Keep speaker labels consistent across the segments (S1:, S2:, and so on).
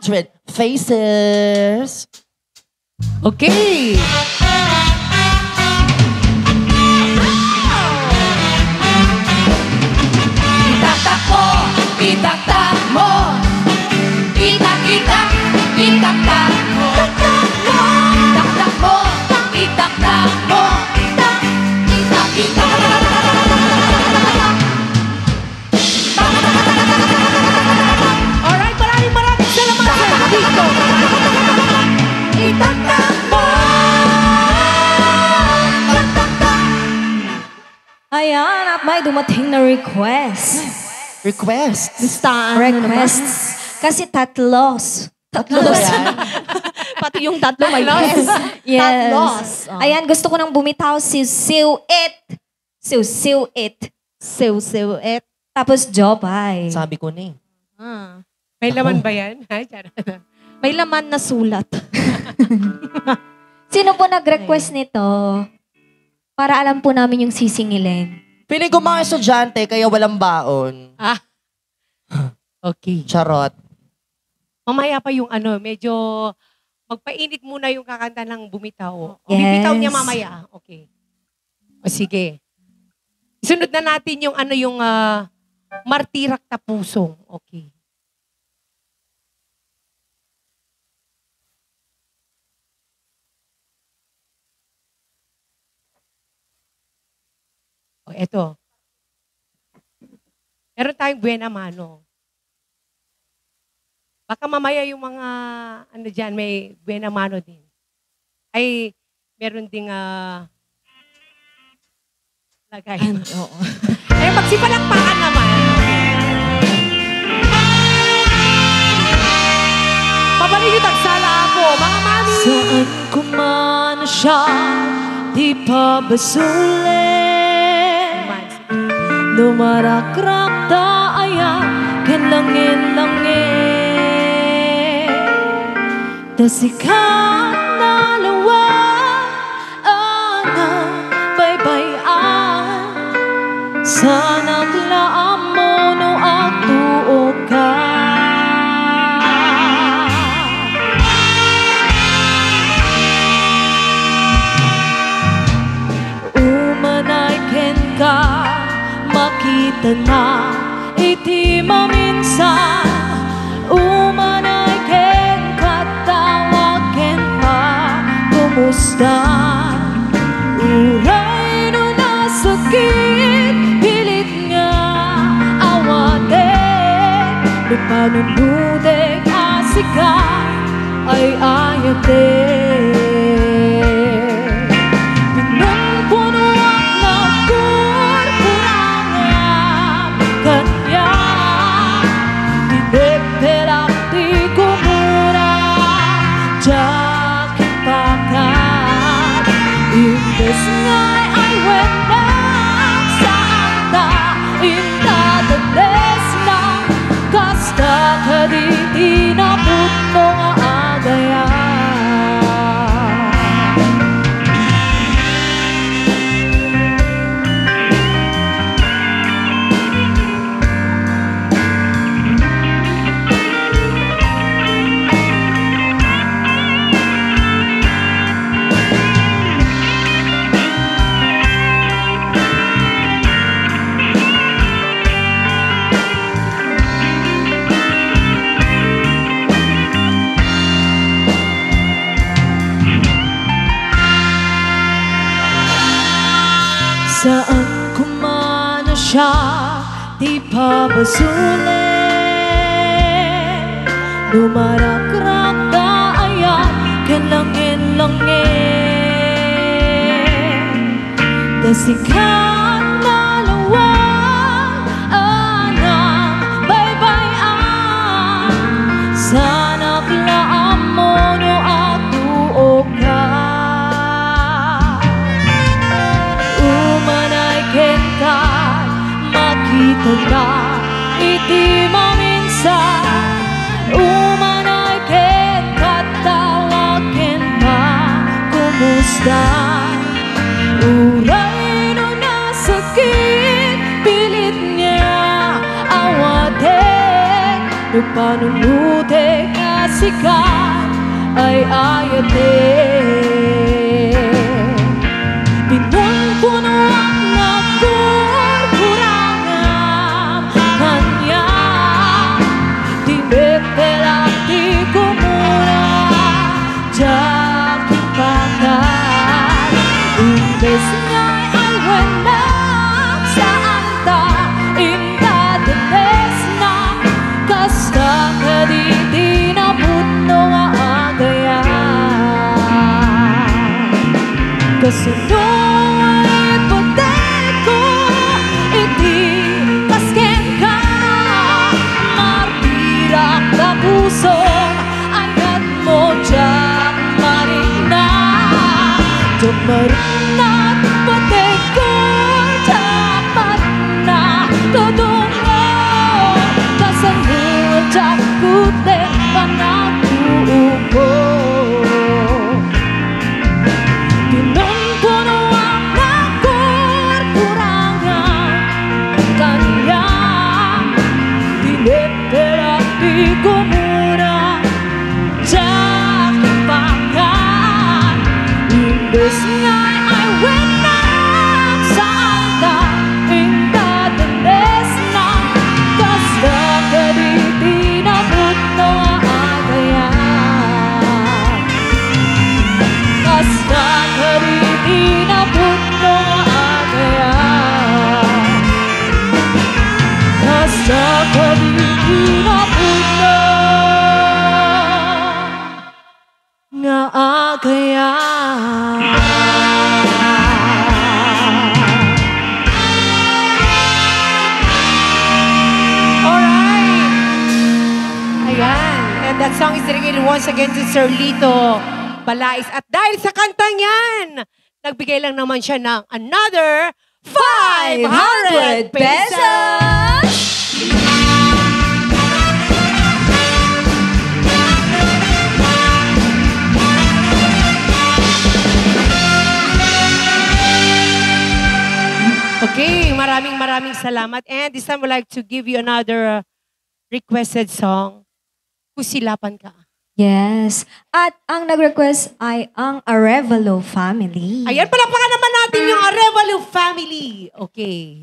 S1: 100 faces.
S2: Okay.
S3: Itaktak mo, itaktak mo. Itak-itak, itaktak mo. Itaktak mo, itaktak mo. Itak-itak.
S2: Alright, maraming salamat dito.
S3: Itaktak mo.
S4: Ayan, at may dumating na request.
S1: Request.
S4: Requests. Kasi tatlos.
S1: Tatlo ba yan?
S4: Pati yung tatlo may yes. Yes.
S3: Tatlos. Oh.
S4: Ayan, gusto ko nang bumitaw si Siw-it. Siw-it.
S3: Sew-sew-et.
S4: Tapos Jobay.
S1: Sabi ko na eh.
S2: May laman ba yan? Ay, charot.
S3: May laman na sulat.
S4: Sino po nag-request nito? Para alam po namin yung sisingilin.
S1: Piling ko mga estudyante, kaya walang baon.
S2: Okay.
S1: Charot.
S2: Mamaya pa yung medyo magpainit muna yung kakanta ng bumitaw.
S4: Yes.
S2: Bibitaw niya mamaya. Okay. O sige. Isunod na natin yung yung Martirak Tapusong. Okay. O eto. Meron tayong Buena Mano. Baka mamaya yung mga, dyan, may Buena Mano din. Ay, meron ding, lagay.
S3: Oo.
S2: Ay, magsipalakpakan naman. Pabalik yung tagsala ako, mga mami.
S3: Saan ko man siya, di pa basulin. Lumarakrak taaya, kinlangin-langin. Tasikat na luwag, ang baybayan. Sana klaam mo no atuo ka. Umanay ken ka, makita na iti maminsan. Umanay ken katawaken pa, kumusta? Uray no nasakit, pilit nga awatin. Lupanunudek asika ay ayatin. Pinungpunuan na kurkurangan kanya. Tinagterak di kumura, jakin pakat. Imbes nga'y ay wenang sa anda, intadades na kasta kaditi na puto nga agaya. Saan ko man na siya, di pa basulin. Lumarakrak taaya, kinlangin-langin. Tasikat na luwag, anang baybayan. Sana klaam mo no atuo ka. Makita na iti maminsan. Umanay ken katawaken pa, kumusta? Uray no nasakit, pilit niya awatin. Lupanunudek sikat ay ayatin. Pinong-puno ang nagkurkurangan kanya. Di betela di kumura jaki pakat. Imbes nga'y ay walang saan ta indadanes na kasta ka di naputno nga agayan. Kasundo ay ipoteko iti kasken ka martirak na puso agad mo dyan marina. Dyan marina pateko dapat na tudungo kasanod dyan kutek panatubo. Pinong-puno ang nagkurkurangan kanya. Dinetera di kumura jaki pakat. Imbes nga'y ay wenang saan ka indadanes na kasta ka di tinaputno agayan. Kasta ka di tinaputno agayan. Kasta ka di tinaputno nga agayan.
S2: Alright. Ayan. And that song is dedicated once again to Sir Lito Balais. At dahil sa kantang yan, nagbigay lang naman siya ng another 500 pesos! Okay, maraming salamat. And this time, we'd like to give you another requested song. Kusilapan Ka.
S4: Yes. At ang nag-request ay ang Arevalo family.
S2: Ayan, palakpakan naman natin yung Arevalo family. Okay.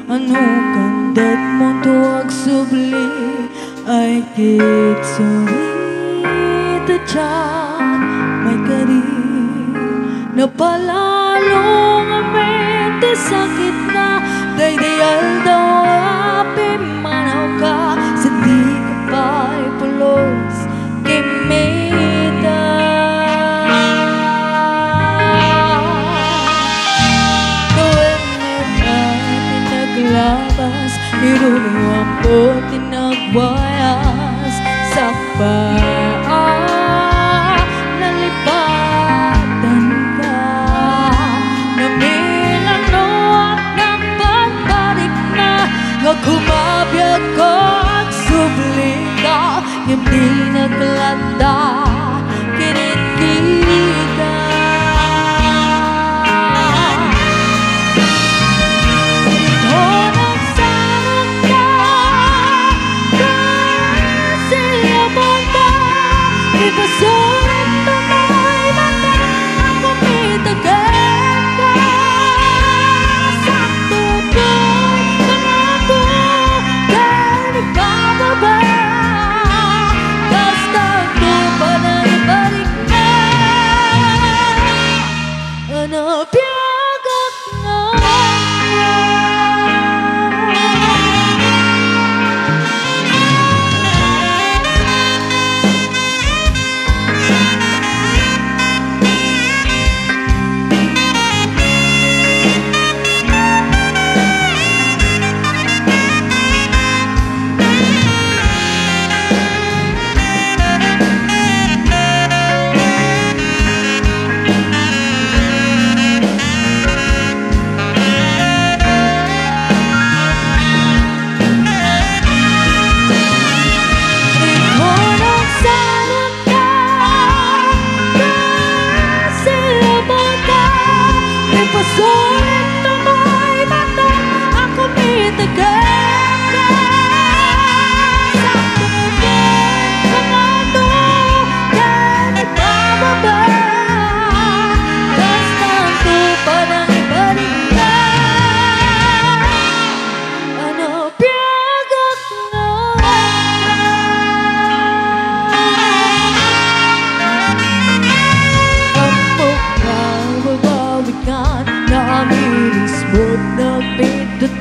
S3: Ano kandat mo tuwag subli ay kitsulit at siya may kari napalalong amin ti sakit na daydayal daw api manaw ka sa di ka pa'y pulos kimita. Labas, inunuwang ko tinagwayas sa paa. Nalipatan ka namin ano at nagbabalik na nagkumabiyag ko at subli ka hindi naglanda kinindita.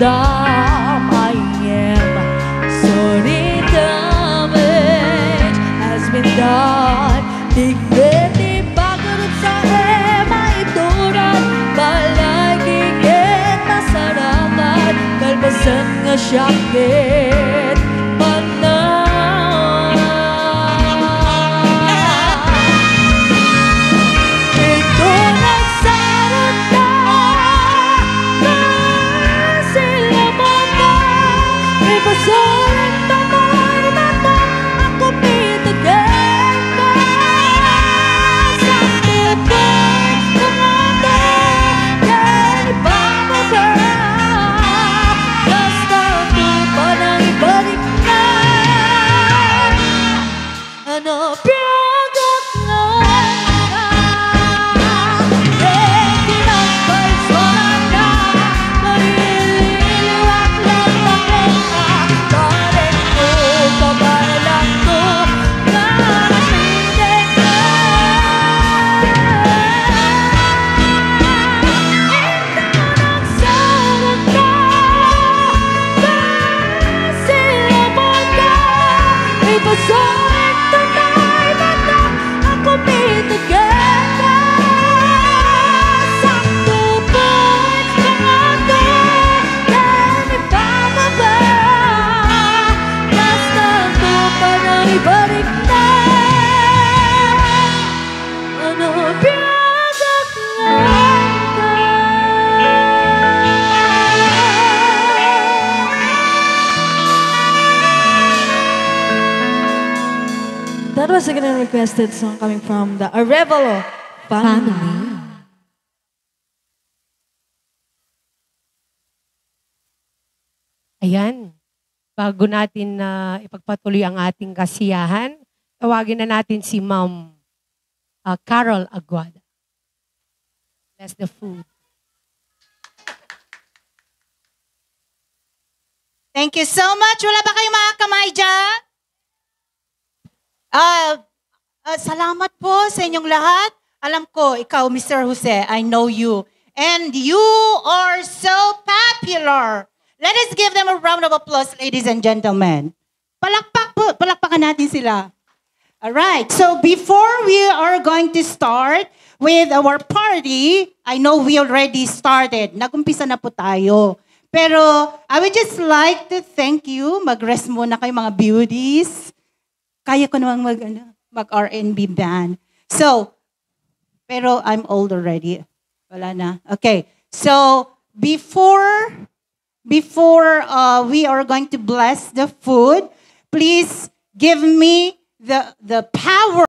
S3: dumb. I am sorry, damage has been done. Di pagod sa maituran, palagigit masarakan, kalbasan nga syakit panang. Ito nagsarot na sila mata, may basulit na may mata, ako pitagal ka sa tibay ng ate, yan ibababa, basta ito pa nang ibalik na. Ano piyagak na ibalik na. Ano piyagak lang ka. That was a requested song coming from the Arevalo family.
S2: Ayan. Bago natin na ipagpatuloy ang ating kasiyahan, tawagin na natin si Ma'am Carol Aguada. Bless the food.
S5: Thank you so much. Wala ba kayong mga kamay dyan? Salamat po sa inyong lahat. Alam ko, ikaw, Mr. Jose, I know you. And you are so popular. Let us give them a round of applause, ladies and gentlemen. Palakpakan natin sila. All right. So before we are going to start with our party, I know we already started. Nagumpisa na po tayo. Pero I would just like to thank you. Mag-rest muna kayo mga beauties. Kaya ko namang mag-R&B band. So, pero I'm old already. Wala na. Okay. So before we are going to bless the food, please give me the power